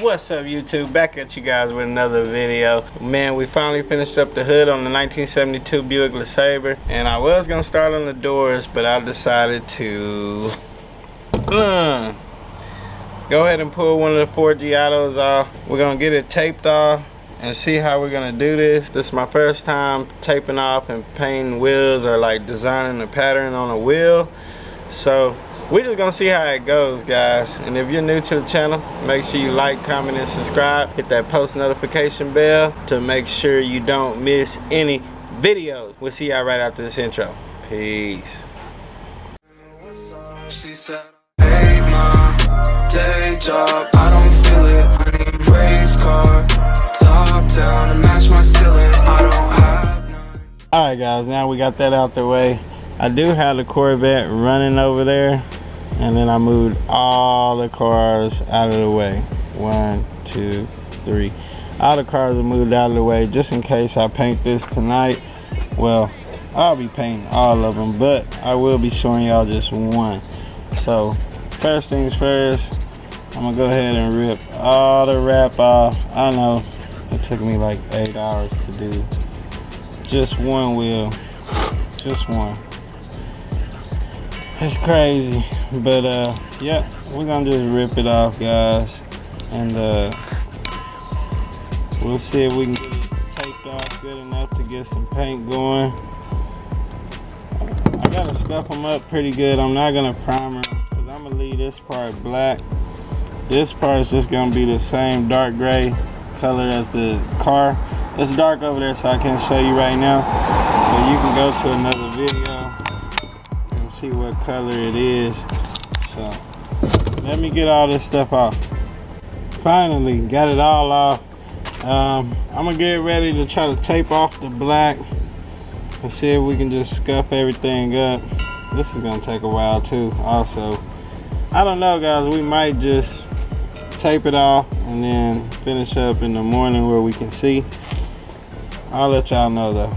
What's up, YouTube? Back at you guys with another video. Man, we finally finished up the hood on the 1972 Buick LeSabre, and I was gonna start on the doors, but I decided to go ahead and pull one of the 4 Giottos off. We're gonna get it taped off and see how we're gonna do this. This is my first time taping off and painting wheels or like designing a pattern on a wheel, so we're just gonna see how it goes, guys. And if you're new to the channel, make sure you like, comment, and subscribe. Hit that post notification bell to make sure you don't miss any videos. We'll see y'all right after this intro. Peace. She said, hey mom, day job, I don't feel it. I need race car, top down to match my ceiling. I don't have none. Alright guys, now we got that out the way. I do have the Corvette running over there, and then I moved all the cars out of the way. 1, 2, 3. All the cars are moved out of the way just in case I paint this tonight. Well, I'll be painting all of them, but I will be showing y'all just one. So first things first, I'm gonna go ahead and rip all the wrap off. I know it took me like 8 hours to do just one wheel, just one. It's crazy, but yeah, we're gonna just rip it off, guys, and we'll see if we can get it taped off good enough to get some paint going. I gotta scuff them up pretty good. I'm not gonna primer them because I'm gonna leave this part black. This part is just gonna be the same dark gray color as the car. It's dark over there, so I can't show you right now, but you can go to another video and see what color it is. So let me get all this stuff off. Finally got it all off. I'm gonna get ready to try to tape off the black and see if we can just scuff everything up. This is gonna take a while too also. I don't know, guys, we might just tape it off and then finish up in the morning where we can see. I'll let y'all know though.